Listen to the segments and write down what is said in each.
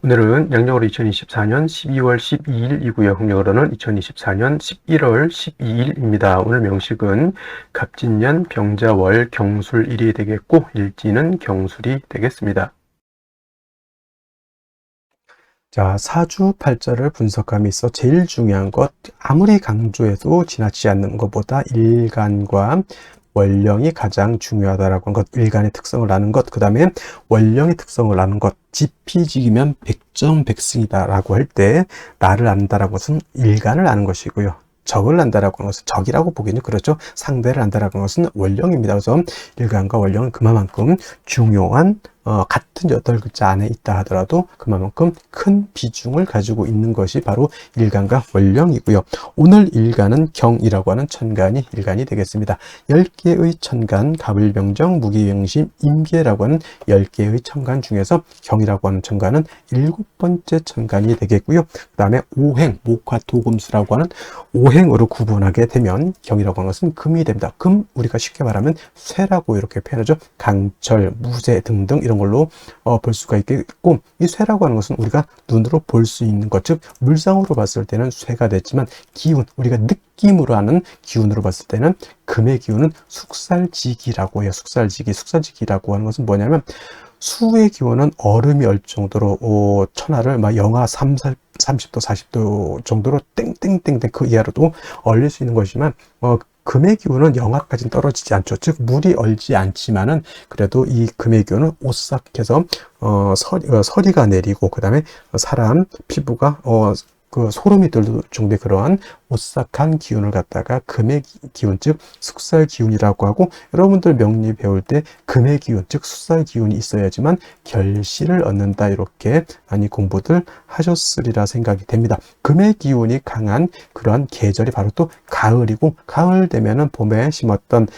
오늘은 양력으로 2024년 12월 12일이고요. 음력으로는 2024년 11월 12일입니다. 오늘 명식은 갑진년 병자월 경술일이 되겠고 일지는 경술이 되겠습니다. 자, 사주팔자를 분석함에 있어 제일 중요한 것, 아무리 강조해도 지나치지 않는 것보다 일간과 원령이 가장 중요하다라고 하는 것, 일간의 특성을 아는 것, 그 다음에 원령의 특성을 아는 것, 지피지기면 백전백승이다라고 할 때 나를 안다라고 것은 일간을 아는 것이고요. 적을 안다라고 하는 것은 적이라고 보기는 그렇죠. 상대를 안다라고 하는 것은 원령입니다. 그래서 일간과 원령은 그만큼 중요한 같은 8글자 안에 있다 하더라도 그만큼 큰 비중을 가지고 있는 것이 바로 일간과 원령이고요. 오늘 일간은 경이라고 하는 천간이 일간이 되겠습니다. 10개의 천간, 갑을병정, 무기병심, 임계라고 하는 10개의 천간 중에서 경이라고 하는 천간은 7번째 천간이 되겠고요. 그 다음에 오행, 목화토금수라고 하는 오행으로 구분하게 되면 경이라고 하는 것은 금이 됩니다. 금, 우리가 쉽게 말하면 쇠라고 이렇게 표현하죠. 강철, 무쇠 등등 이런 걸로 볼 수가 있겠고, 이 쇠라고 하는 것은 우리가 눈으로 볼 수 있는 것, 즉 물상으로 봤을 때는 쇠가 됐지만 기운, 우리가 느낌으로 하는 기운으로 봤을 때는 금의 기운은 숙살지기라고 해요. 숙살지기라고 하는 것은 뭐냐면 수의 기온은 얼음이 얼 정도로 천하를 막 영하 30도 40도 정도로 땡땡땡땡 그 이하로도 얼릴 수 있는 것이지만 금의 기온은 영하까지는 떨어지지 않죠. 즉 물이 얼지 않지만은 그래도 이 금의 기온은 오싹해서 서리가 내리고 그 다음에 사람 피부가 그 소름이 들 정도의 그러한 오싹한 기운을 갖다가 금의 기운, 즉 숙살 기운이라고 하고, 여러분들 명리 배울 때 금의 기운, 즉 숙살 기운이 있어야지만 결실을 얻는다, 이렇게 많이 공부들 하셨으리라 생각이 됩니다. 금의 기운이 강한 그러한 계절이 바로 또 가을이고, 가을 되면은 봄에 심었던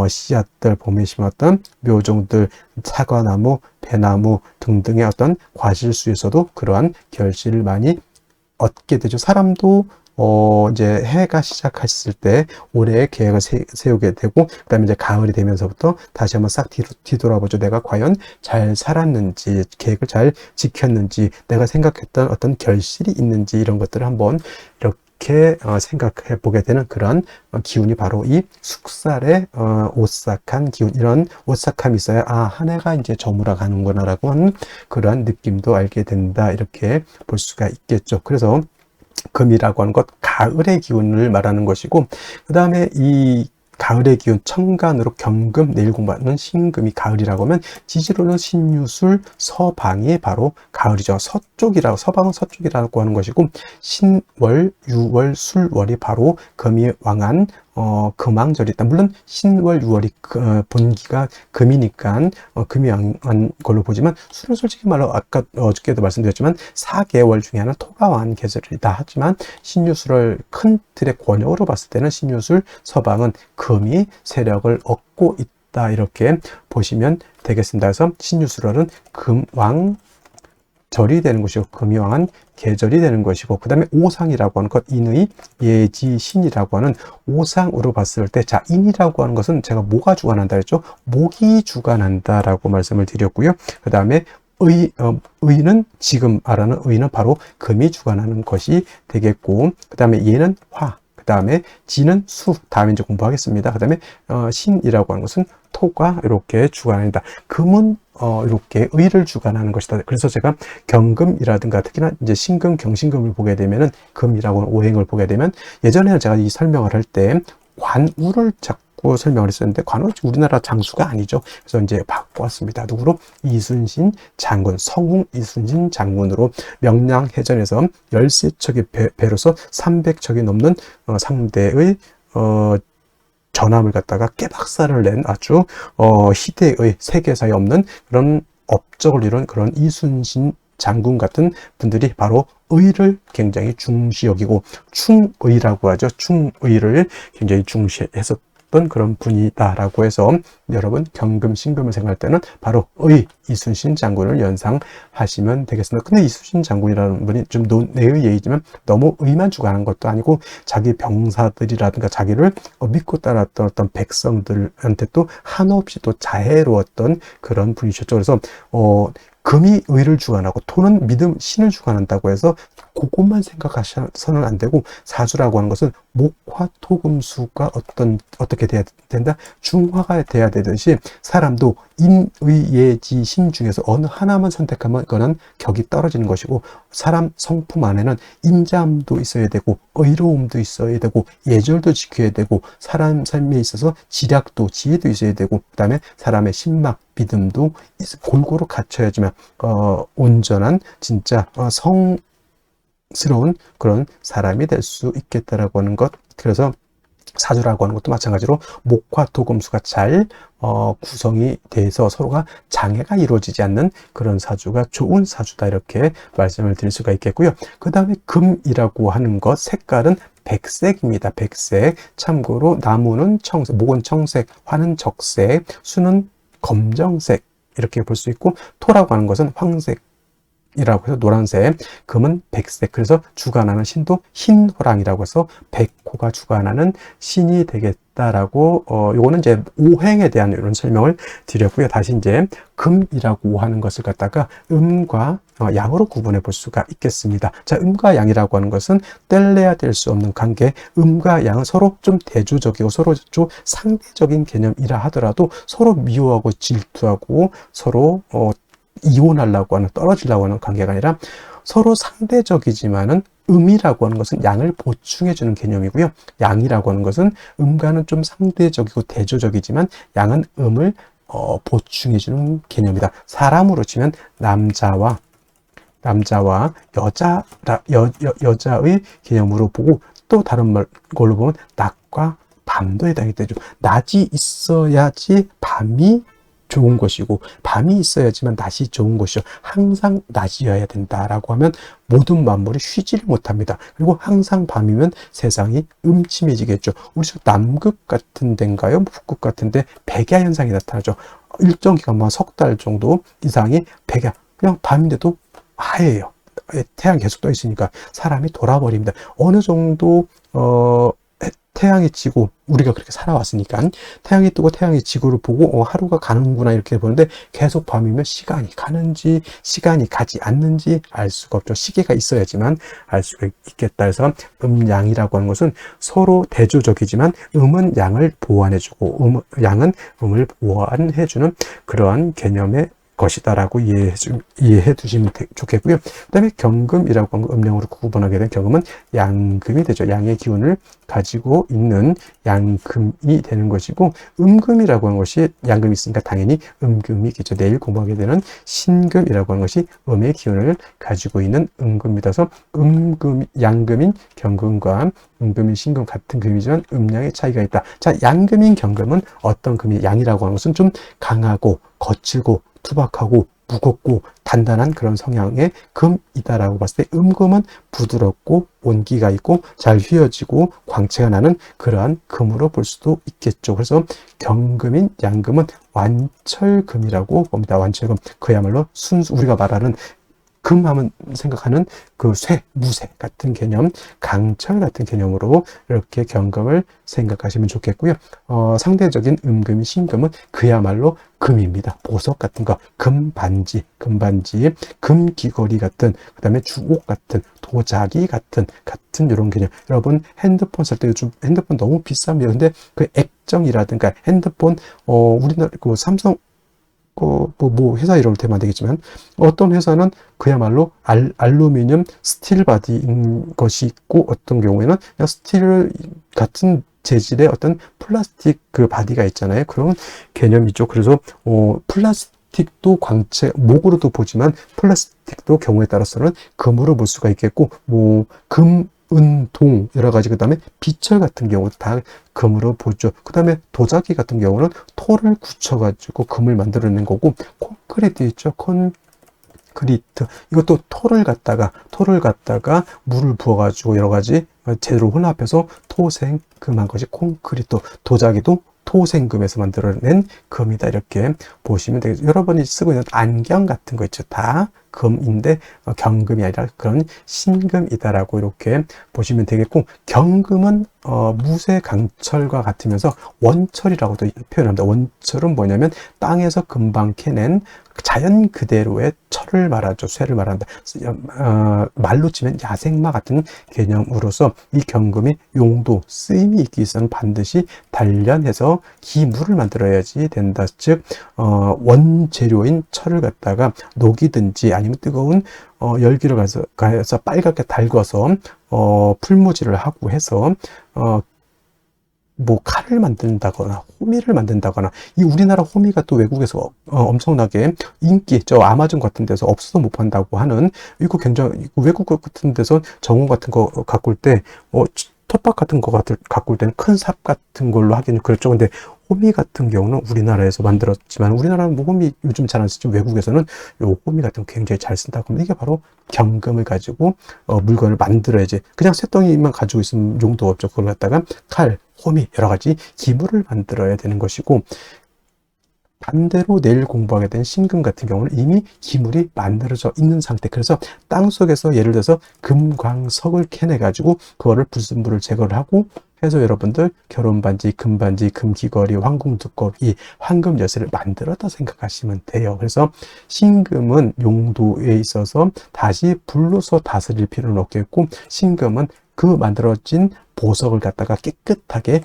씨앗들, 봄에 심었던 묘종들, 사과나무, 배나무 등등의 어떤 과실수에서도 그러한 결실을 많이 얻게 되죠. 사람도 이제 해가 시작했을 때 올해의 계획을 세우게 되고, 그 다음에 이제 가을이 되면서부터 다시 한번 싹 뒤돌아보죠. 내가 과연 잘 살았는지, 계획을 잘 지켰는지, 내가 생각했던 어떤 결실이 있는지, 이런 것들을 한번 이렇게 생각해 보게 되는 그런 기운이 바로 이 숙살의 오싹한 기운, 이런 오싹함이 있어야 한 해가 이제 저물어 가는구나 라고 하는 그러한 느낌도 알게 된다, 이렇게 볼 수가 있겠죠. 그래서 금이라고 하는 것, 가을의 기운을 말하는 것이고, 그 다음에 이 가을의 기운, 천간으로 경금, 내일 공부하는 신금이 가을이라고 하면 지지로는 신유술, 서방이 바로 가을이죠. 서쪽이라고, 서방은 서쪽이라고 하는 것이고, 신월, 유월, 술월이 바로 금이 왕한 금왕절이 있다. 물론 신월, 유월이 본기가 금이니까 금이 왕한 걸로 보지만, 술은 솔직히 말로 아까 어저께도 말씀드렸지만 4개월 중에 하나는 토가 왕한 계절이다 하지만, 신유술을 큰 틀의 권역으로 봤을 때는 신유술, 서방은 금이 세력을 얻고 있다, 이렇게 보시면 되겠습니다. 그래서 신유술월은 금왕 절이 되는 것이고, 금이 왕한 계절이 되는 것이고, 그 다음에 오상이라고 하는 것, 인의, 예지, 신이라고 하는 오상으로 봤을 때, 자, 인이라고 하는 것은 제가 뭐가 주관한다 했죠? 목이 주관한다라고 말씀을 드렸고요. 그 다음에 의는, 지금 말하는 의는 바로 금이 주관하는 것이 되겠고, 그 다음에 예는 화, 그 다음에 지는 수, 다음에 이제 공부하겠습니다. 그 다음에 신이라고 하는 것은 토가 이렇게 주관한다. 금은 이렇게 의를 주관하는 것이다. 그래서 제가 경금이라든가 특히나 이제 신금, 경신금을 보게 되면은, 금이라고 하는 오행을 보게 되면, 예전에는 제가 이 설명을 할 때 관우를 자꾸 설명을 했었는데, 관우 우리나라 장수가 아니죠. 그래서 이제 바꿔왔습니다. 누구로? 이순신 장군, 성웅 이순신 장군으로 명량해전에서 13척의 배로서 300척이 넘는 상대의 전함을 갖다가 깨박살을 낸 아주 희대의 세계사에 없는 그런 업적을 이룬 그런 이순신 장군 같은 분들이 바로 의를 굉장히 중시 여기고, 충의라고 하죠. 충의를 굉장히 중시했었던 그런 분이다라고 해서, 여러분 경금, 신금을 생각할 때는 바로 의, 이순신 장군을 연상하시면 되겠습니다. 근데 이순신 장군이라는 분이 좀 논외의 예이지만 너무 의만 주관한 것도 아니고 자기 병사들이라든가 자기를 믿고 따랐던 어떤 백성들한테 또 한없이 또 자애로웠던 그런 분이셨죠. 그래서 금이 의를 주관하고 토는 믿음, 신을 주관한다고 해서 그것만 생각하셔서는 안 되고, 사주라고 하는 것은 목화 토금수가 어떻게 돼야 된다? 중화가 돼야 되듯이 사람도 인의예지 신 중에서 어느 하나만 선택하면 그거는 격이 떨어지는 것이고, 사람 성품 안에는 인자함도 있어야 되고 의로움도 있어야 되고 예절도 지켜야 되고 사람 삶에 있어서 지략도 지혜도 있어야 되고, 그 다음에 사람의 신막 믿음도 골고루 갖춰야지만 온전한 진짜 성스러운 그런 사람이 될 수 있겠다라고 하는 것. 그래서 사주라고 하는 것도 마찬가지로 목화 토금수가 잘 구성이 돼서 서로가 장애가 이루어지지 않는 그런 사주가 좋은 사주다, 이렇게 말씀을 드릴 수가 있겠고요. 그 다음에 금이라고 하는 것, 색깔은 백색입니다. 백색. 참고로 나무는 청색, 목은 청색, 화는 적색, 수는 검정색, 이렇게 볼 수 있고, 토라고 하는 것은 황색 이라고 해서 노란색, 금은 백색. 그래서 주관하는 신도 흰호랑이라고 해서 백호가 주관하는 신이 되겠다라고, 요거는 이제 오행에 대한 이런 설명을 드렸고요. 다시 이제 금이라고 하는 것을 갖다가 음과 양으로 구분해 볼 수가 있겠습니다. 자, 음과 양이라고 하는 것은 뗄래야 뗄 수 없는 관계. 음과 양은 서로 좀 대조적이고 서로 좀 상대적인 개념이라 하더라도 서로 미워하고 질투하고 서로 이혼하려고 하는, 떨어지려고 하는 관계가 아니라 서로 상대적이지만은 음이라고 하는 것은 양을 보충해주는 개념이고요. 양이라고 하는 것은 음과는 좀 상대적이고 대조적이지만 양은 음을 보충해주는 개념이다. 사람으로 치면 남자와 여자의 개념으로 보고, 또 다른 걸로 보면 낮과 밤도 해당이 되죠. 낮이 있어야지 밤이 좋은 것이고 밤이 있어야지만 낮이 좋은 것이죠. 항상 낮이어야 된다라고 하면 모든 만물이 쉬지를 못합니다. 그리고 항상 밤이면 세상이 음침해지겠죠. 우리 남극 같은 데인가요? 북극 같은 데 백야 현상이 나타나죠. 일정 기간만 석 달 정도 이상이 백야, 그냥 밤인데도 하얘요. 태양 계속 떠 있으니까 사람이 돌아버립니다. 어느 정도 태양이 지고, 우리가 그렇게 살아왔으니까 태양이 뜨고 태양이 지구를 보고 하루가 가는구나 이렇게 보는데, 계속 밤이면 시간이 가는지 시간이 가지 않는지 알 수가 없죠. 시계가 있어야지만 알 수가 있겠다. 해서 음양이라고 하는 것은 서로 대조적이지만 음은 양을 보완해주고 양은 음을 보완해주는 그러한 개념의 것이다라고 이해해 두시면 좋겠고요. 그 다음에 경금이라고 하는 음령으로 구분하게 된 경금은 양금이 되죠. 양의 기운을 가지고 있는 양금이 되는 것이고, 음금이라고 하는 것이 양금이 있으니까 당연히 음금이겠죠. 내일 공부하게 되는 신금이라고 하는 것이 음의 기운을 가지고 있는 음금이라서 양금인 경금과 음금인 신금 같은 금이지만 음양의 차이가 있다. 자, 양금인 경금은 어떤 금이, 양이라고 하는 것은 좀 강하고 거칠고 투박하고 무겁고 단단한 그런 성향의 금이다라고 봤을 때, 음금은 부드럽고 온기가 있고 잘 휘어지고 광채가 나는 그러한 금으로 볼 수도 있겠죠. 그래서 경금인 양금은 완철금이라고 봅니다. 완철금, 그야말로 순수, 우리가 말하는 금하면 생각하는 그 무쇠 같은 개념, 강철 같은 개념으로 이렇게 경금을 생각하시면 좋겠고요. 상대적인 음금인 신금은 그야말로 금입니다. 보석 같은 거, 금반지, 금귀걸이 같은, 그 다음에 주옥 같은, 도자기 같은 이런 개념. 여러분 핸드폰 살 때 요즘 핸드폰 너무 비쌉니다. 근데 그 액정이라든가 핸드폰, 우리나라 그 삼성 회사 이름을 대면 안 되겠지만, 어떤 회사는 그야말로 알루미늄 스틸 바디인 것이 있고, 어떤 경우에는 그냥 스틸 같은 재질의 어떤 플라스틱 그 바디가 있잖아요. 그런 개념이죠. 그래서 플라스틱도 광채, 목으로도 보지만 플라스틱도 경우에 따라서는 금으로 볼 수가 있겠고, 은,동 여러 가지, 그 다음에 비철 같은 경우도 다 금으로 보죠. 그 다음에 도자기 같은 경우는 토를 굳혀가지고 금을 만들어낸 거고, 콘크리트 있죠. 콘크리트, 이것도 토를 갖다가 물을 부어가지고 여러 가지 재료를 혼합해서 토생금한 것이 콘크리트. 도자기도 토생금에서 만들어낸 금이다. 이렇게 보시면 되겠죠. 여러분이 쓰고 있는 안경 같은 거 있죠. 다 금인데 경금이 아니라 그런 신금이다라고 이렇게 보시면 되겠고, 경금은 무쇠 강철과 같으면서 원철이라고도 표현합니다. 원철은 뭐냐면 땅에서 금방 캐낸 자연 그대로의 철을 말하죠. 쇠를 말한다. 말로 치면 야생마 같은 개념으로서 이 경금이 용도, 쓰임이 있기 위해서는 반드시 단련해서 기물을 만들어야지 된다. 즉 원재료인 철을 갖다가 녹이든지 아니면 뜨거운 열기를 가해서 빨갛게 달궈서 풀무질을 하고 해서 뭐 칼을 만든다거나 호미를 만든다거나, 이 우리나라 호미가 또 외국에서 엄청나게 인기, 저 아마존 같은 데서 없어서 못 판다고 하는, 이거 굉장히 외국 같은 데서 정원 같은 거 가꿀 때 텃밭 같은 거 가꿀 때는 큰 삽 같은 걸로 하기는 그렇죠. 근데 호미 같은 경우는 우리나라에서 만들었지만, 우리나라는 뭐 호미 요즘 잘 안 쓰죠. 외국에서는 요 호미 같은 거 굉장히 잘 쓴다고 하면, 이게 바로 경금을 가지고 물건을 만들어야지, 그냥 쇳덩이만 가지고 있으면 용도가 없죠. 그걸 갖다가 칼, 호미, 여러 가지 기물을 만들어야 되는 것이고, 반대로 내일 공부하게 된 신금 같은 경우는 이미 기물이 만들어져 있는 상태. 그래서 땅 속에서 예를 들어서 금광석을 캐내 가지고 그거를 불순물을 제거를 하고 해서 여러분들 결혼반지, 금반지, 금귀걸이, 황금두꺼비, 황금 열쇠를 만들었다 생각하시면 돼요. 그래서 신금은 용도에 있어서 다시 불로서 다스릴 필요는 없겠고, 신금은 그 만들어진 보석을 갖다가 깨끗하게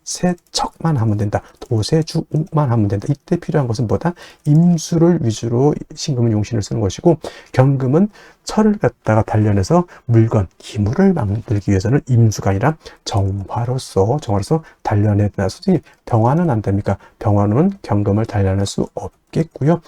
세척만 하면 된다. 도세주옥만 하면 된다. 이때 필요한 것은 뭐다? 임수를 위주로 신금은 용신을 쓰는 것이고, 경금은 철을 갖다가 단련해서 물건, 기물을 만들기 위해서는 임수가 아니라 정화로서 단련해야 된다. 솔직히 병화는 안 됩니까? 병화는 경금을 단련할 수 없겠고요.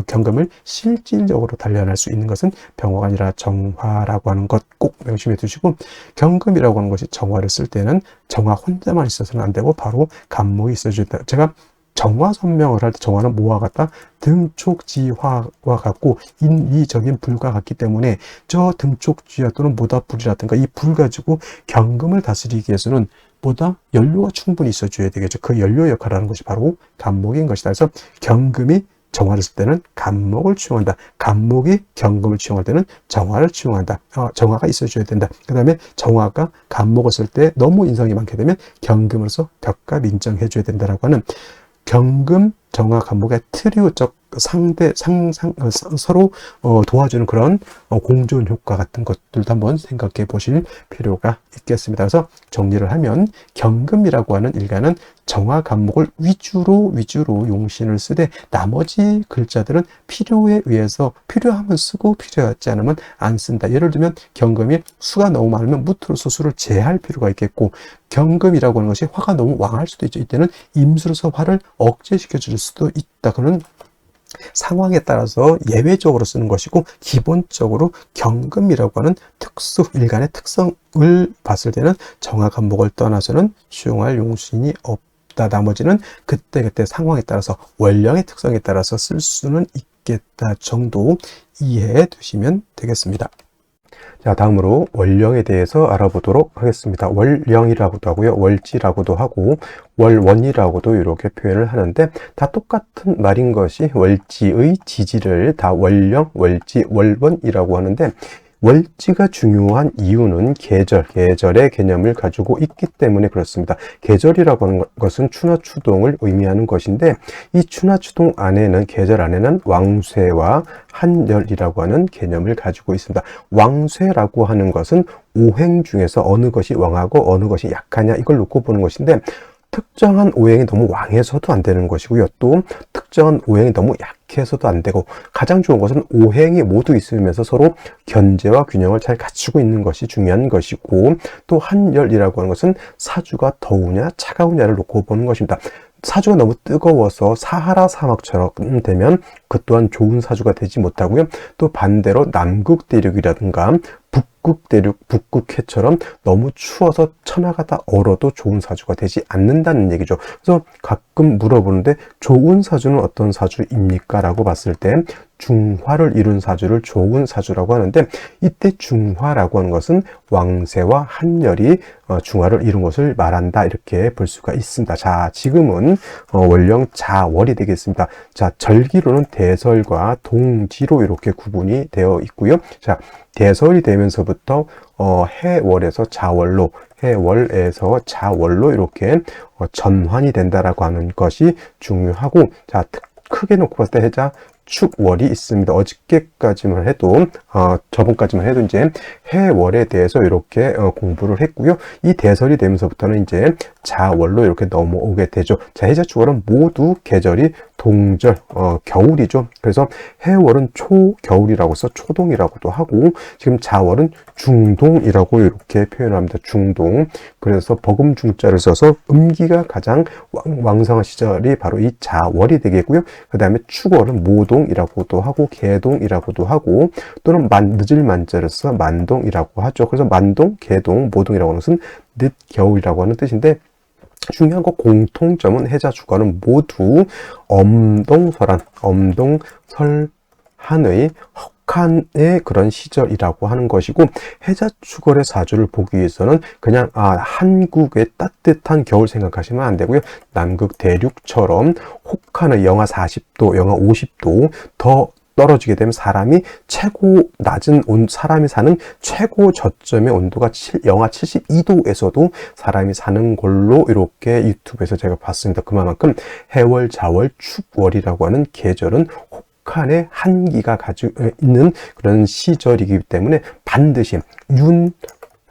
경금을 실질적으로 단련할 수 있는 것은 병화가 아니라 정화라고 하는 것 꼭 명심해 두시고, 경금이라고 하는 것이 정화를 쓸 때는 정화 혼자만 있어서는 안 되고 바로 간목이 있어줘야 된다. 제가 정화 설명을 할 때 정화는 뭐와 같다? 등촉지화와 같고 인위적인 불과 같기 때문에, 저 등촉지화 또는 모닥불이라든가 이 불 가지고 경금을 다스리기 위해서는 보다 연료가 충분히 있어줘야 되겠죠. 그 연료 역할을 하는 것이 바로 간목인 것이다. 그래서 경금이 정화를 쓸 때는 간목을 취용한다. 간목이 경금을 취용할 때는 정화를 취용한다. 정화가 있어줘야 된다. 그 다음에 정화가 간목을 쓸 때 너무 인성이 많게 되면 경금으로서 벽값 인정해줘야 된다라고 하는, 경금, 정화, 간목의 트리오적 서로 도와주는 그런 공존 효과 같은 것들도 한번 생각해 보실 필요가 있겠습니다. 그래서 정리를 하면, 경금이라고 하는 일가는 정화, 간목을 위주로 용신을 쓰되, 나머지 글자들은 필요에 의해서 필요하면 쓰고 필요하지 않으면 안 쓴다. 예를 들면 경금이 수가 너무 많으면 무토로서 수를 제할 필요가 있겠고, 경금이라고 하는 것이 화가 너무 왕할 수도 있죠. 이때는 임수로서 화를 억제시켜 줄 수도 있다. 그런 상황에 따라서 예외적으로 쓰는 것이고, 기본적으로 경금이라고 하는 일간의 특성을 봤을 때는 정화, 간목을 떠나서는 수용할 용신이 없다. 나머지는 그때그때 상황에 따라서, 원령의 특성에 따라서 쓸 수는 있겠다 정도 이해해 두시면 되겠습니다. 자, 다음으로 월령에 대해서 알아보도록 하겠습니다. 월령이라고도 하고요, 월지라고도 하고, 월원이라고도 이렇게 표현을 하는데, 다 똑같은 말인 것이 월지의 지지를 다 월령, 월지, 월원이라고 하는데, 월지가 중요한 이유는 계절의 개념을 가지고 있기 때문에 그렇습니다. 계절이라고 하는 것은 추나추동을 의미하는 것인데, 이 추나추동 안에는, 계절 안에는 왕쇠와 한열이라고 하는 개념을 가지고 있습니다. 왕쇠라고 하는 것은 오행 중에서 어느 것이 왕하고 어느 것이 약하냐, 이걸 놓고 보는 것인데, 특정한 오행이 너무 왕해서도 안 되는 것이고요. 또 특정한 오행이 너무 약해서도 안 되고, 가장 좋은 것은 오행이 모두 있으면서 서로 견제와 균형을 잘 갖추고 있는 것이 중요한 것이고, 또 한열이라고 하는 것은 사주가 더우냐 차가우냐를 놓고 보는 것입니다. 사주가 너무 뜨거워서 사하라 사막처럼 되면 그 또한 좋은 사주가 되지 못하고요. 또 반대로 남극 대륙이라든가 북극 대륙, 북극해처럼 너무 추워서 쳐나가다 얼어도 좋은 사주가 되지 않는다는 얘기죠. 그래서 가끔 물어보는데, 좋은 사주는 어떤 사주입니까? 라고 봤을 때, 중화를 이룬 사주를 좋은 사주라고 하는데, 이때 중화라고 하는 것은 왕세와 한열이 중화를 이룬 것을 말한다, 이렇게 볼 수가 있습니다. 자, 지금은 월령 자월이 되겠습니다. 자, 절기로는 대설과 동지로 이렇게 구분이 되어 있고요. 자, 대설이 되면서부터 해월에서 자월로, 해월에서 자월로 이렇게 전환이 된다라고 하는 것이 중요하고, 자, 크게 놓고 봤을 때 해자 축월이 있습니다. 어저께까지만 해도 저번까지만 해도 이제 해월에 대해서 이렇게 공부를 했고요. 이 대설이 되면서부터는 이제 자월로 이렇게 넘어오게 되죠. 자, 해자 축월은 모두 계절이 동절, 겨울이죠. 그래서 해월은 초겨울이라고 해서 초동이라고도 하고, 지금 자월은 중동이라고 이렇게 표현합니다. 중동. 그래서 버금중자를 써서 음기가 가장 왕성한 시절이 바로 이 자월이 되겠고요. 그 다음에 축월은 모동이라고도 하고, 개동이라고도 하고, 또는 늦을 만자를 써 만동이라고 하죠. 그래서 만동, 개동, 모동이라고 하는 것은 늦겨울이라고 하는 뜻인데, 중요한 거 공통점은 해자 주간은 모두 엄동설한, 엄동설한의 혹한의 그런 시절이라고 하는 것이고, 해자 축월의 사주를 보기 위해서는 그냥 한국의 따뜻한 겨울 생각하시면 안 되고요. 남극 대륙처럼 혹한의 영하 40도, 영하 50도 더 떨어지게 되면 사람이 사람이 사는 최고 저점의 온도가 영하 72도에서도 사람이 사는 걸로 이렇게 유튜브에서 제가 봤습니다. 그만큼 해월, 자월, 축월이라고 하는 계절은 혹한의 한기가 가지고 있는 그런 시절이기 때문에 반드시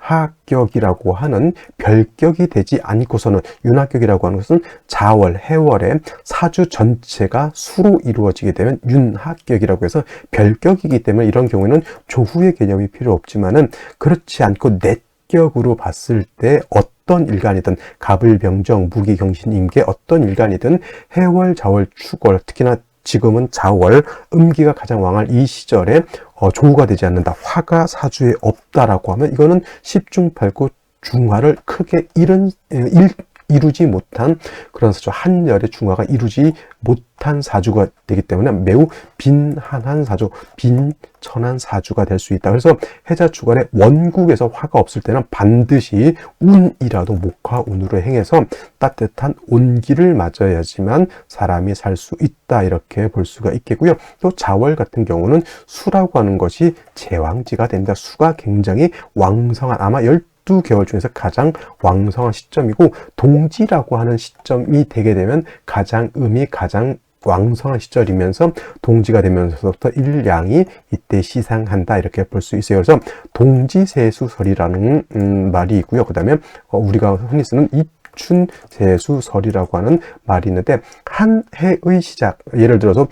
윤하격이라고 하는 별격이 되지 않고서는, 윤하격이라고 하는 것은 자월, 해월의 사주 전체가 수로 이루어지게 되면 윤하격이라고 해서 별격이기 때문에, 이런 경우에는 조후의 개념이 필요 없지만은 그렇지 않고 넷격으로 봤을 때 어떤 일간이든, 갑을병정, 무기경신, 임계 어떤 일간이든 해월, 자월, 축월, 특히나 지금은 자월, 음기가 가장 왕할 이 시절에 조우가 되지 않는다, 화가 사주에 없다라고 하면 이거는 십중팔구 중화를 크게 이루지 못한 그런 사주, 한열의 중화가 이루지 못한 사주가 되기 때문에 매우 빈한한 사주, 빈천한 사주가 될 수 있다. 그래서 해자 주간에 원국에서 화가 없을 때는 반드시 운이라도 목화운으로 행해서 따뜻한 온기를 맞아야지만 사람이 살 수 있다, 이렇게 볼 수가 있겠고요. 또 자월 같은 경우는 수라고 하는 것이 제왕지가 됩니다. 수가 굉장히 왕성한, 아마 12개월 중에서 가장 왕성한 시점이고, 동지라고 하는 시점이 되게 되면 음이 가장 왕성한 시절이면서 동지가 되면서부터 일양이 이때 시상한다, 이렇게 볼 수 있어요. 그래서 동지세수설이라는 말이 있고요. 그 다음에 우리가 흔히 쓰는 입춘세수설이라고 하는 말이 있는데, 한 해의 시작, 예를 들어서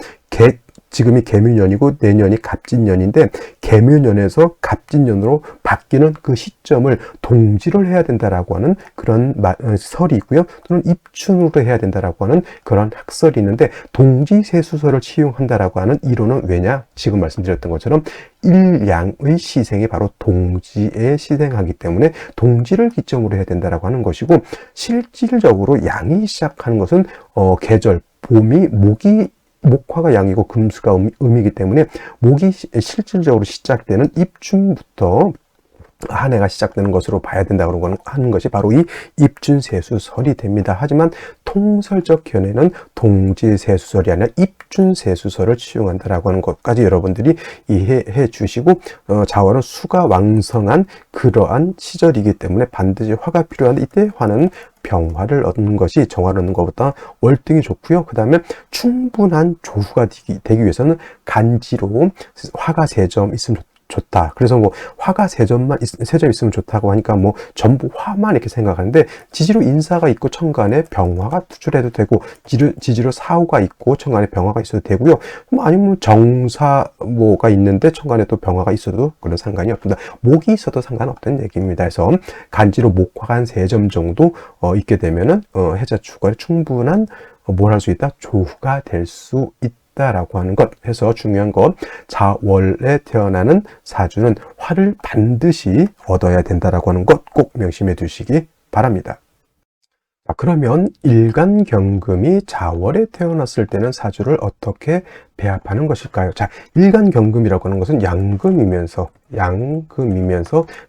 지금이 개묘년이고 내년이 갑진년인데, 개묘년에서 갑진년으로 바뀌는 그 시점을 동지를 해야 된다라고 하는 그런 설이 있고요. 또는 입춘으로 해야 된다라고 하는 그런 학설이 있는데, 동지세수설을 치용한다라고 하는 이론은 왜냐? 지금 말씀드렸던 것처럼 일양의 시생이 바로 동지에 시생하기 때문에 동지를 기점으로 해야 된다라고 하는 것이고, 실질적으로 양이 시작하는 것은 계절, 봄이 목화가 양이고 금수가 음이기 때문에 목이 실질적으로 시작되는 입춘부터 한 해가 시작되는 것으로 봐야 된다고 하는 것이 바로 이 입춘세수설이 됩니다. 하지만 통설적 견해는 동지세수설이 아니라 입춘세수설을 치용한다라고 하는 것까지 여러분들이 이해해 주시고, 자월은 수가 왕성한 그러한 시절이기 때문에 반드시 화가 필요한데, 이때 화는 병화를 얻는 것이 정화를 얻는 것보다 월등히 좋고요. 그 다음에 충분한 조후가 되기 위해서는 간지로 화가 3점 있으면 좋다. 그래서 뭐 화가 3점 있으면 좋다고 하니까 뭐 전부 화만 이렇게 생각하는데, 지지로 인사가 있고 천간에 병화가 투출해도 되고, 지지로 사후가 있고 천간에 병화가 있어도 되고요. 아니면 정사모가 있는데 천간에 또 병화가 있어도 그런 상관이 없습니다. 목이 있어도 상관없다는 얘기입니다. 그래서 간지로 목화가 한 3점 정도 있게 되면은 해자 주간에 충분한 뭘 할 수 있다? 조후가 될 수 있다 라고 하는 것. 해서 중요한 것, 자월에 태어나는 사주는 화를 반드시 얻어야 된다라고 하는 것 꼭 명심해 두시기 바랍니다. 자, 그러면 일간경금이 자월에 태어났을 때는 사주를 어떻게 배합하는 것일까요? 자, 일간경금이라고 하는 것은 양금이면서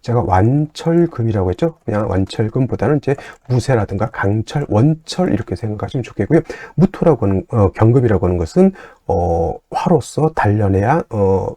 제가 완철금이라고 했죠? 그냥 완철금보다는 이제 무쇠라든가 강철, 원철 이렇게 생각하시면 좋겠고요. 무토라고 하는 경금이라고 하는 것은 화로서 단련해야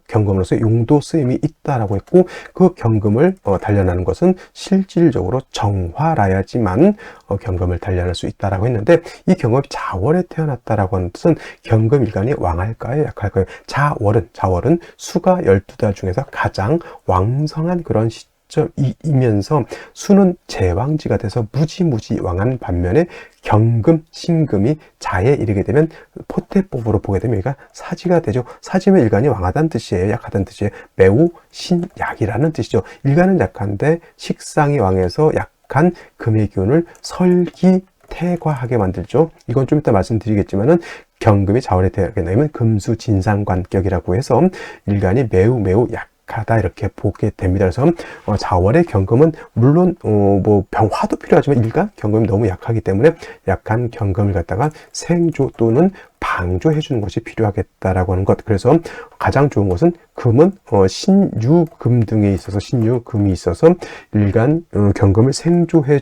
경금으로서 용도 쓰임이 있다라고 했고, 그 경금을 단련하는 것은 실질적으로 정화라야지만 경금을 단련할 수 있다라고 했는데, 이 경금이 자월에 태어났다라고 하는 뜻은 경금일간이 왕할까요, 약할까요? 자월은 수가 12달 중에서 가장 왕성한 그런 시점이면서 수는 제왕지가 돼서 무지무지왕한 반면에 경금, 신금이 자에 이르게 되면 포태법으로 보게 되면 여기가 사지가 되죠. 사지면 일간이 왕하다는 뜻이에요. 약하다는 뜻이에요. 매우 신약이라는 뜻이죠. 일간은 약한데 식상이 왕해서 약한 금의 기운을 설기태과하게 만들죠. 이건 좀 이따 말씀드리겠지만은 경금이 자월에 되게 되면 금수진상관격이라고 해서 일간이 매우 약하다 이렇게 보게 됩니다. 그래서 자월의 경금은 물론 화도 필요하지만 일간 경금이 너무 약하기 때문에 약한 경금을 갖다가 생조 또는 방조해 주는 것이 필요하겠다라고 하는 것. 그래서 가장 좋은 것은 금은 신유금 등에 있어서 신유금이 있어서 일간 경금을 생조해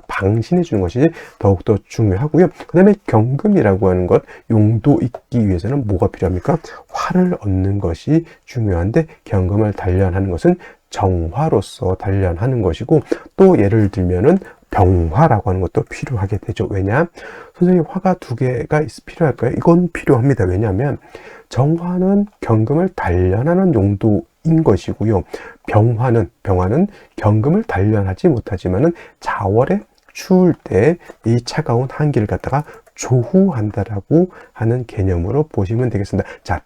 방신해 주는 것이 더욱더 중요하고요. 그 다음에 경금이라고 하는 것, 용도 있기 위해서는 뭐가 필요합니까? 화를 얻는 것이 중요한데 경금을 단련하는 것은 정화로서 단련하는 것이고, 또 예를 들면은 병화라고 하는 것도 필요하게 되죠. 왜냐? 선생님, 화가 2개가 필요할까요? 이건 필요합니다. 왜냐하면 정화는 경금을 단련하는 용도인 것이고요. 병화는 경금을 단련하지 못하지만은 자월에 추울 때 이 차가운 한기를 갖다가 조후한다라고 하는 개념으로 보시면 되겠습니다. 자,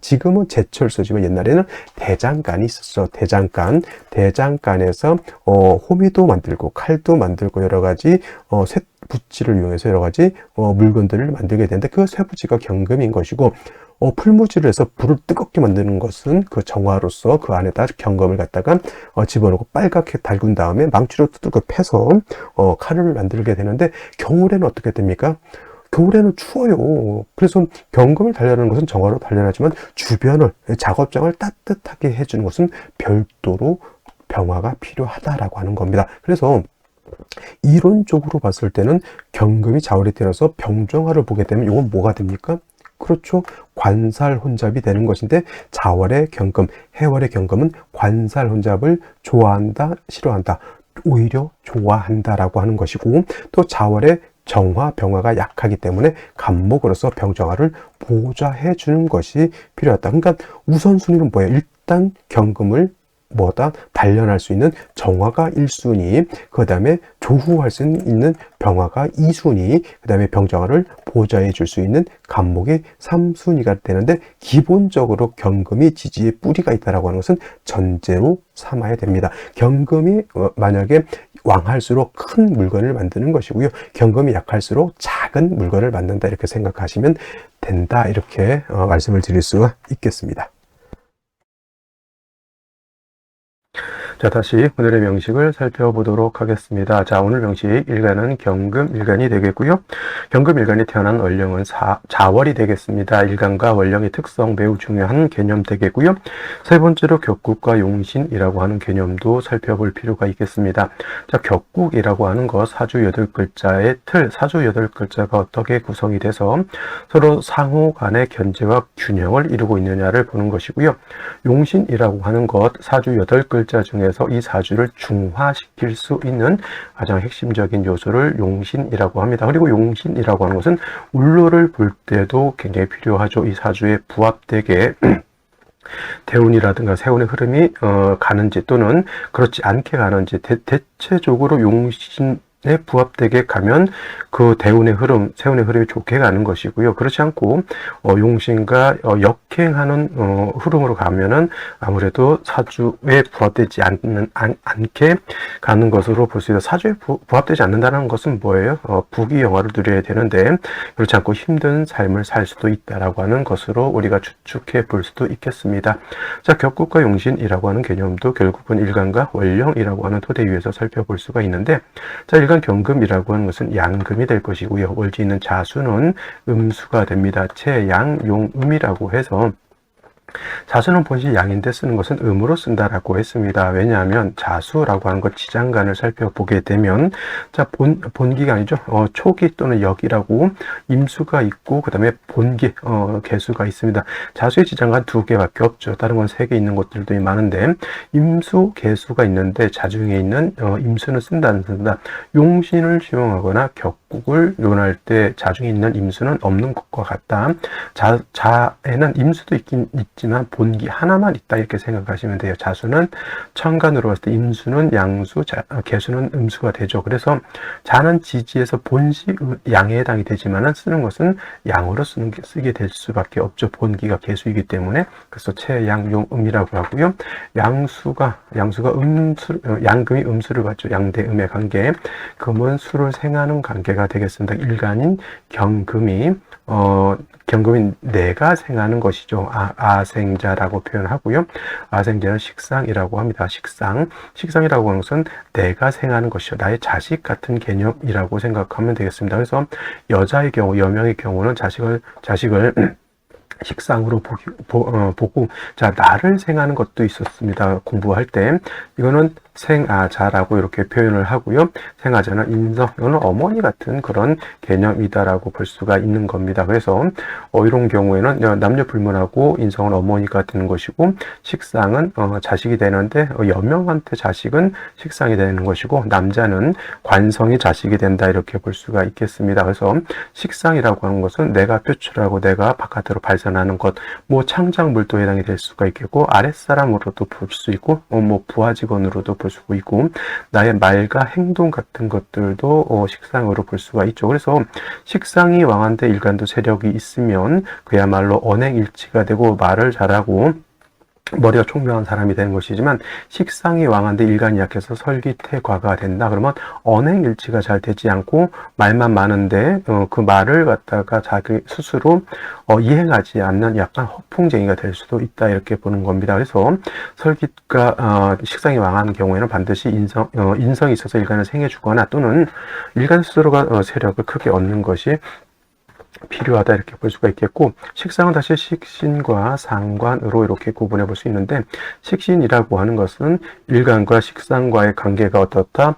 지금은 제철소지만 옛날에는 대장간이 있었어. 대장간에서 호미도 만들고 칼도 만들고 여러 가지 쇠붙이를 이용해서 여러 가지 물건들을 만들게 되는데, 그 쇠붙이가 경금인 것이고, 풀무지를 해서 불을 뜨겁게 만드는 것은 그 정화로서 그 안에다 경금을 갖다가 집어넣고 빨갛게 달군 다음에 망치로 두들겨 패서 칼을 만들게 되는데, 겨울에는 어떻게 됩니까? 겨울에는 추워요. 그래서 경금을 단련하는 것은 정화로 단련하지만 주변을, 작업장을 따뜻하게 해주는 것은 별도로 병화가 필요하다라고 하는 겁니다. 그래서 이론적으로 봤을 때는 경금이 자월에 태어나서 병정화를 보게 되면 이건 뭐가 됩니까? 그렇죠. 관살 혼잡이 되는 것인데, 자월의 경금, 해월의 경금은 관살 혼잡을 좋아한다, 싫어한다, 오히려 좋아한다라고 하는 것이고, 또 자월의 정화, 병화가 약하기 때문에 간목으로서 병정화를 보좌해 주는 것이 필요하다. 그러니까 우선순위는 뭐예요? 일단 경금을 단련할 수 있는 정화가 1순위, 그 다음에 조후할 수 있는 병화가 2순위, 그 다음에 병정화를 보좌해 줄 수 있는 간목이 3순위가 되는데, 기본적으로 경금이 지지의 뿌리가 있다라고 하는 것은 전제로 삼아야 됩니다. 경금이 만약에 왕할수록 큰 물건을 만드는 것이고요. 경금이 약할수록 작은 물건을 만든다, 이렇게 생각하시면 된다, 이렇게 말씀을 드릴 수가 있겠습니다. 자, 다시 오늘의 명식을 살펴보도록 하겠습니다. 자, 오늘 명식 일간은 경금일간이 되겠고요. 경금일간이 태어난 원령은 자월이 되겠습니다. 일간과 원령의 특성 매우 중요한 개념 되겠고요. 세 번째로 격국과 용신이라고 하는 개념도 살펴볼 필요가 있겠습니다. 자, 격국이라고 하는 것, 사주 8글자의 틀, 사주 8글자가 어떻게 구성이 돼서 서로 상호 간의 견제와 균형을 이루고 있느냐를 보는 것이고요. 용신이라고 하는 것, 사주 8글자 중에서 이 사주를 중화시킬 수 있는 가장 핵심적인 요소를 용신이라고 합니다. 그리고 용신이라고 하는 것은 울로를 볼 때도 굉장히 필요하죠. 이 사주에 부합되게 대운이라든가 세운의 흐름이 가는지 또는 그렇지 않게 가는지, 대체적으로 용신에 부합되게 가면 그 대운의 흐름, 세운의 흐름이 좋게 가는 것이고요. 그렇지 않고 용신과 역행하는 흐름으로 가면은 아무래도 사주에 부합되지 않게 가는 것으로 볼 수 있어요. 사주에 부합되지 않는다는 것은 뭐예요? 부귀영화를 누려야 되는데 그렇지 않고 힘든 삶을 살 수도 있다라고 하는 것으로 우리가 추측해 볼 수도 있겠습니다. 자, 격국과 용신이라고 하는 개념도 결국은 일간과 원령이라고 하는 토대 위에서 살펴볼 수가 있는데, 자, 일간 일간 경금이라고 하는 것은 양금이 될 것이고요. 월지 있는 자수는 음수가 됩니다. 채, 양, 용, 음이라고 해서 자수는 본시 양인데 쓰는 것은 음으로 쓴다라고 했습니다. 왜냐하면 자수라고 하는 것 지장간을 살펴보게 되면 자 본기가 아니죠. 초기 또는 역이라고 임수가 있고 그 다음에 본기 개수가 있습니다. 자수의 지장간 2개밖에 없죠. 다른 건 3개 있는 것들도 많은데 임수 개수가 있는데 자중에 있는 임수는 쓴다 안 쓴다. 용신을 시용하거나 격국을 논할 때 자중에 있는 임수는 없는 것과 같다. 자에는 임수도 있긴 있지만 본기 하나만 있다 이렇게 생각하시면 돼요. 자수는 천간으로 봤을 때 임수는 양수, 개수는 음수가 되죠. 그래서 자는 지지에서 본시 양에 해당이 되지만은 쓰는 것은 양으로 쓰게 될 수밖에 없죠. 본기가 개수이기 때문에. 그래서 채, 양, 용, 음이라고 하고요. 양수가 양금이 음수를 받죠. 양대 음의 관계. 금은 수를 생하는 관계가 되겠습니다. 일간인 경금이 내가 생하는 것이죠. 아생자라고 표현하고요. 아생자는 식상이라고 합니다. 식상이라고 하는 것은 내가 생하는 것이죠. 나의 자식 같은 개념이라고 생각하면 되겠습니다. 그래서 여자의 경우, 여명의 경우는 자식을 식상으로 보고, 자, 나를 생하는 것도 있었습니다. 공부할 때. 이거는 생아자라고 이렇게 표현을 하고요. 생아자는 인성, 이거는 어머니 같은 그런 개념이다라고 볼 수가 있는 겁니다. 그래서 이런 경우에는 남녀 불문하고 인성은 어머니가 되는 것이고 식상은 자식이 되는데 여명한테 자식은 식상이 되는 것이고 남자는 관성이 자식이 된다 이렇게 볼 수가 있겠습니다. 그래서 식상이라고 하는 것은 내가 표출하고 내가 바깥으로 발산하는 것, 뭐 창작물도 해당이 될 수가 있겠고 아랫사람으로도 볼 수 있고 뭐 부하 직원으로도 볼 수가 있고 나의 말과 행동 같은 것들도 식상으로 볼 수가 있죠. 그래서 식상이 왕한테 일간도 세력이 있으면 그야말로 언행일치가 되고 말을 잘하고 머리가 총명한 사람이 되는 것이지만 식상이 왕한데 일간이 약해서 설기태과가 된다. 그러면 언행일치가 잘 되지 않고 말만 많은데 그 말을 갖다가 자기 스스로 이행하지 않는 약간 허풍쟁이가 될 수도 있다 이렇게 보는 겁니다. 그래서 설기가 식상이 왕한 경우에는 반드시 인성이 있어서 일간을 생해주거나 또는 일간 스스로가 세력을 크게 얻는 것이 필요하다 이렇게 볼 수가 있겠고 식상은 다시 식신과 상관으로 이렇게 구분해 볼 수 있는데 식신이라고 하는 것은 일간과 식상과의 관계가 어떻다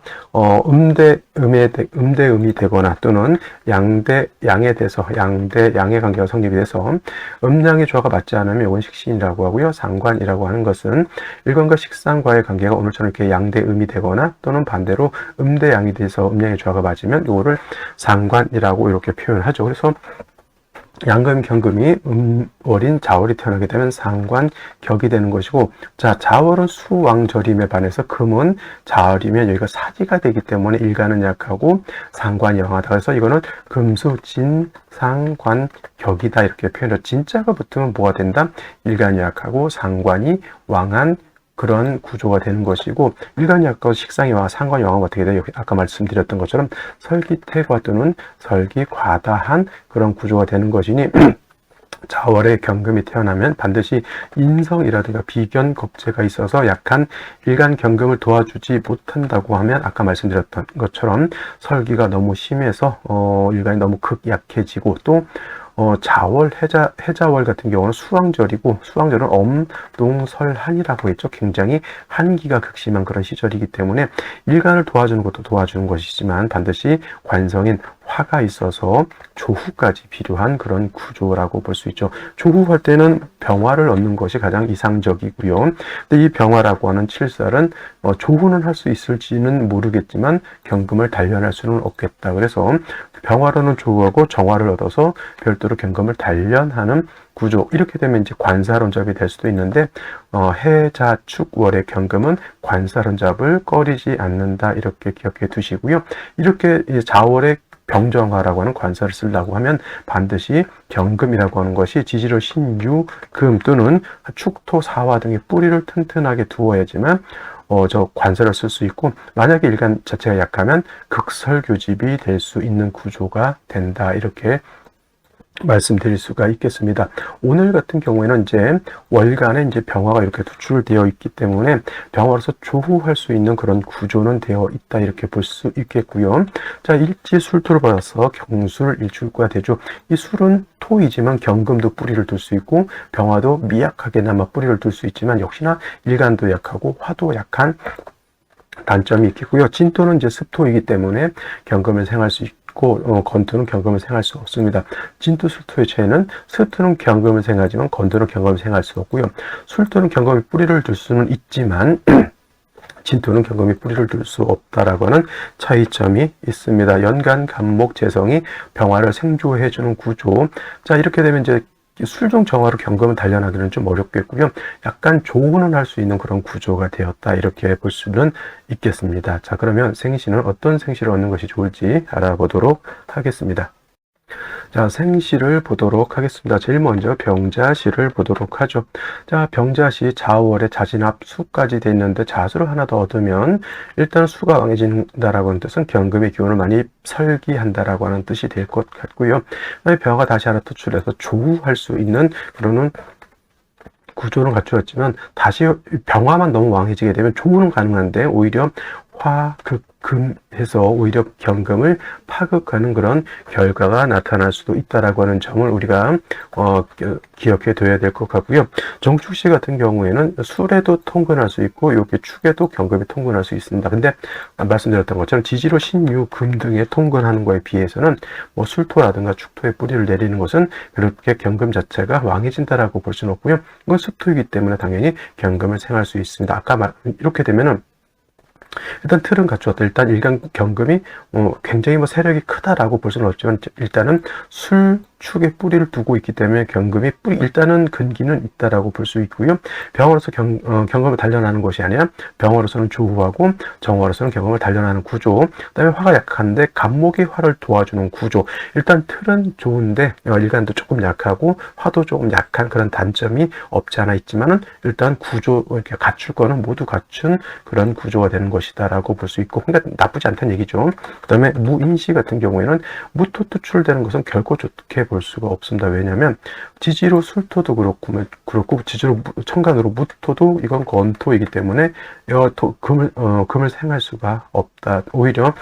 음대음이 되거나 또는 양에 대해서 양의 관계가 성립이 돼서 음양의 조화가 맞지 않으면 이건 식신이라고 하고요. 상관이라고 하는 것은 일간과 식상과의 관계가 오늘처럼 이렇게 양대음이 되거나 또는 반대로 음대양이 돼서 음양의 조화가 맞으면 이거를 상관이라고 이렇게 표현하죠. 그래서 양금, 경금이 월인 자월이 태어나게 되면 상관격이 되는 것이고 자 자월은 수왕절임에 반해서 금은 자월이면 여기가 사지가 되기 때문에 일간은 약하고 상관이 왕하다. 그래서 이거는 금수, 진, 상관, 격이다 이렇게 표현해요. 진자가 붙으면 뭐가 된다? 일간이 약하고 상관이 왕한 그런 구조가 되는 것이고 일간이 약하고 식상이 왕, 상관이 왕하면 어떻게 돼요? 아까 말씀드렸던 것처럼 설기태과 또는 설기과다한 그런 구조가 되는 것이니 자월에 경금이 태어나면 반드시 인성이라든가 비견 겁재가 있어서 약한 일간 경금을 도와주지 못한다고 하면 아까 말씀드렸던 것처럼 설기가 너무 심해서 일간이 너무 극약해지고 또 자월, 해자월 같은 경우는 수왕절이고 수왕절은 엄동설한이라고 했죠. 굉장히 한기가 극심한 그런 시절이기 때문에 일간을 도와주는 것도 도와주는 것이지만 반드시 관성인 화가 있어서 조후까지 필요한 그런 구조라고 볼 수 있죠. 조후할 때는 병화를 얻는 것이 가장 이상적이고요. 근데 이 병화라고 하는 칠살은 조후는 할 수 있을지는 모르겠지만 경금을 단련할 수는 없겠다. 그래서 병화로는 조후하고 정화를 얻어서 별도로 경금을 단련하는 구조. 이렇게 되면 이제 관사론잡이 될 수도 있는데 해자축월의 경금은 관사론잡을 꺼리지 않는다. 이렇게 기억해 두시고요. 이렇게 자월의 병정화라고 하는 관사를 쓰려고 하면 반드시 경금이라고 하는 것이 지지로 신유, 금 또는 축토, 사화 등의 뿌리를 튼튼하게 두어야지만 저 관사를 쓸 수 있고 만약에 일간 자체가 약하면 극설교집이 될 수 있는 구조가 된다. 이렇게 말씀드릴 수가 있겠습니다. 오늘 같은 경우에는 이제 월간에 이제 병화가 이렇게 투출되어 있기 때문에 병화로서 조후할 수 있는 그런 구조는 되어 있다 이렇게 볼 수 있겠고요. 자, 일지 술토를 받아서 경술 일출과 대조. 이 술은 토이지만 경금도 뿌리를 둘 수 있고 병화도 미약하게나마 뿌리를 둘 수 있지만 역시나 일간도 약하고 화도 약한 단점이 있겠고요. 진토는 이제 습토이기 때문에 경금을 생할 수 있고 건토는 경금을 생할 수 없습니다. 진토 술토의 차이는 습토는 경금을 생하지만 건토는 경금을 생할 수 없고요. 술토는 경금이 뿌리를 둘 수는 있지만 진토는 경금이 뿌리를 둘 수 없다라고 하는 차이점이 있습니다. 연간 간목 재성이 병화를 생조해주는 구조. 자, 이렇게 되면 이제 술중 정화로 경금을 단련하기는 좀 어렵겠고요. 약간 조언은 할 수 있는 그런 구조가 되었다 이렇게 볼 수는 있겠습니다. 자, 그러면 생시는 어떤 생시를 얻는 것이 좋을지 알아보도록 하겠습니다. 자, 생시를 보도록 하겠습니다. 제일 먼저 병자시를 보도록 하죠. 자, 병자시 자월에 자진합 수까지 돼 있는데 자수를 하나 더 얻으면 일단 수가 왕해진다라고 하는 뜻은 경금의 기운을 많이 설기한다라고 하는 뜻이 될 것 같고요. 병화가 다시 하나 투출해서 조우할 수 있는 그런 구조는 갖추었지만 다시 병화만 너무 왕해지게 되면 조우는 가능한데 오히려 화, 극, 금 해서 오히려 경금을 파극하는 그런 결과가 나타날 수도 있다라고 하는 점을 우리가 기억해 둬야 될 것 같고요. 정축시 같은 경우에는 술에도 통근할 수 있고 이렇게 축에도 경금이 통근할 수 있습니다. 근데 말씀드렸던 것처럼 지지로 신유, 금 등에 통근하는 거에 비해서는 뭐 술토라든가 축토에 뿌리를 내리는 것은 그렇게 경금 자체가 왕해진다라고 볼 수는 없고요. 이건 습토이기 때문에 당연히 경금을 생할 수 있습니다. 아까 이렇게 되면은 일단 틀은 갖추었다. 일단 일간 경금이 굉장히 뭐 세력이 크다라고 볼 수는 없지만 일단은 술축에 뿌리를 두고 있기 때문에 경금이 일단은 근기는 있다라고 볼 수 있고요. 병화로서 경금을 단련하는 것이 아니라 병화로서는 조후하고 정화로서는 경금을 단련하는 구조. 그다음에 화가 약한데 간목이 화를 도와주는 구조. 일단 틀은 좋은데 일간도 조금 약하고 화도 조금 약한 그런 단점이 없지 않아 있지만은 일단 구조 이렇게 갖출 거는 모두 갖춘 그런 구조가 되는 것이다라고 볼 수 있고, 그러니까 나쁘지 않다는 얘기죠. 그다음에 무인시 같은 경우에는 무토 투출되는 것은 결코 좋게 볼 수가 없습니다. 왜냐하면 지지로 술토도 그렇고 지지로 천간으로 무토도 이건 건토이기 때문에 금을 생할 수가 없다. 오히려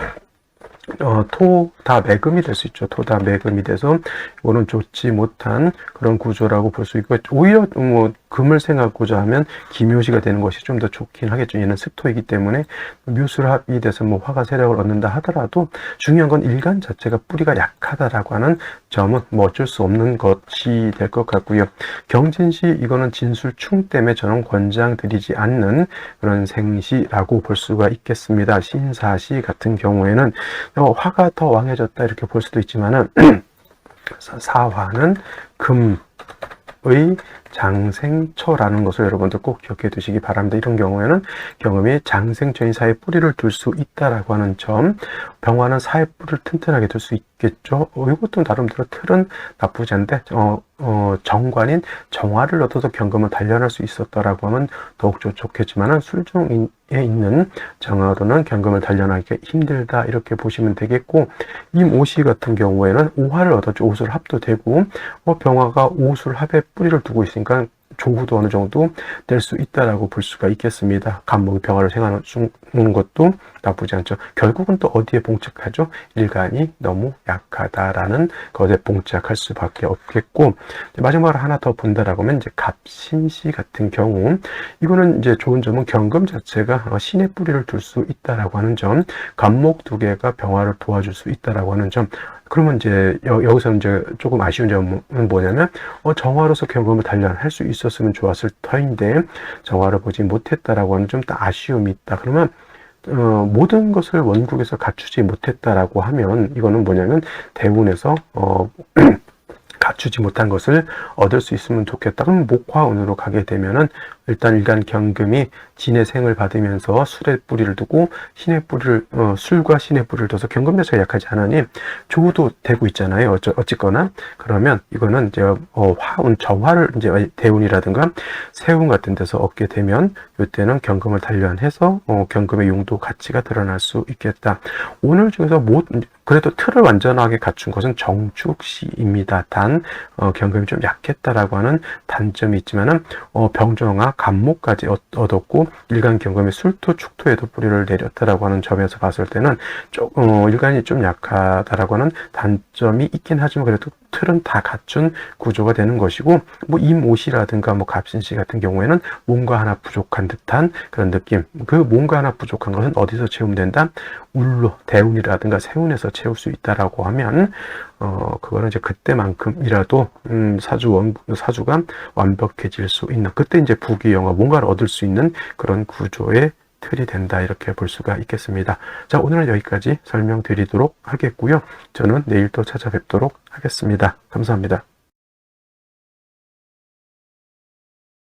토다 매금이 될 수 있죠. 토다 매금이 돼서 이거는 좋지 못한 그런 구조라고 볼 수 있고, 오히려 뭐 금을 생하고자 하면 기묘시가 되는 것이 좀 더 좋긴 하겠죠. 얘는 습토이기 때문에 묘술합이 돼서 뭐 화가 세력을 얻는다 하더라도 중요한 건 일간 자체가 뿌리가 약하다라고 하는 점은 뭐 어쩔 수 없는 것이 될 것 같고요. 경진시 이거는 진술충 때문에 저는 권장드리지 않는 그런 생시라고 볼 수가 있겠습니다. 신사시 같은 경우에는 화가 더 왕해졌다 이렇게 볼 수도 있지만은 사화는 금의 장생처라는 것을 여러분들 꼭 기억해 두시기 바랍니다. 이런 경우에는 경음이 장생처인 사이에 뿌리를 둘 수 있다라고 하는 점, 병화는 사이에 뿌리를 튼튼하게 둘 수 있겠죠. 이것도 나름대로 틀은 나쁘지 않은데 정관인 정화를 얻어서 경금을 단련할 수 있었다라고 하면 더욱 좋겠지만은 술중에 있는 정화로는 경금을 단련하기가 힘들다 이렇게 보시면 되겠고, 임오시 같은 경우에는 오화를 얻었죠. 오술 합도 되고 병화가 오술 합에 뿌리를 두고 있으니까 조후도 어느 정도 될 수 있다라고 볼 수가 있겠습니다. 간목이 병화를 생하는 것도 나쁘지 않죠. 결국은 또 어디에 봉착하죠? 일간이 너무 약하다라는 것에 봉착할 수밖에 없겠고, 마지막으로 하나 더 본다라고 하면 이제 갑신시 같은 경우, 이거는 이제 좋은 점은 경금 자체가 신의 뿌리를 둘 수 있다라고 하는 점, 간목 두 개가 병화를 도와줄 수 있다라고 하는 점. 그러면 이제 여기서 이제 조금 아쉬운 점은 뭐냐면 정화로서 경금을 단련할 수 있었으면 좋았을 터인데 정화를 보지 못했다라고 하는 좀 더 아쉬움이 있다. 그러면 모든 것을 원국에서 갖추지 못했다라고 하면 이거는 뭐냐면 대운에서 갖추지 못한 것을 얻을 수 있으면 좋겠다. 그럼 목화운으로 가게 되면은 일단 일간 경금이 진의 생을 받으면서 술의 뿌리를 두고 신의 뿌리를 술과 신의 뿌리를 둬서 경금 자체가 약하지 않으니 조우도 되고 있잖아요. 어쨌거나 그러면 이거는 이제 화운 정화를 이제 대운이라든가 세운 같은 데서 얻게 되면 이때는 경금을 단련해서 경금의 용도 가치가 드러날 수 있겠다. 오늘 중에서 그래도 틀을 완전하게 갖춘 것은 정축시입니다. 단 경금이 좀 약했다라고 하는 단점이 있지만은 병정화, 간목까지 얻었고 일간 경금이 술토, 축토에도 뿌리를 내렸다라고 하는 점에서 봤을 때는 일간이 좀 약하다라고 하는 단점이 있긴 하지만 그래도 틀은 다 갖춘 구조가 되는 것이고, 뭐 임오시라든가 뭐 갑신시 같은 경우에는 뭔가 하나 부족한 듯한 그런 느낌. 그 뭔가 하나 부족한 것은 어디서 채우면 된다? 울로, 대운이라든가 세운에서 채울 수 있다라고 하면 그거는 이제 그때만큼이라도 사주가 완벽해질 수 있는, 그때 이제 부귀영화 뭔가를 얻을 수 있는 그런 구조의 틀이 된다, 이렇게 볼 수가 있겠습니다. 자, 오늘은 여기까지 설명드리도록 하겠고요. 저는 내일 또 찾아뵙도록 하겠습니다. 감사합니다.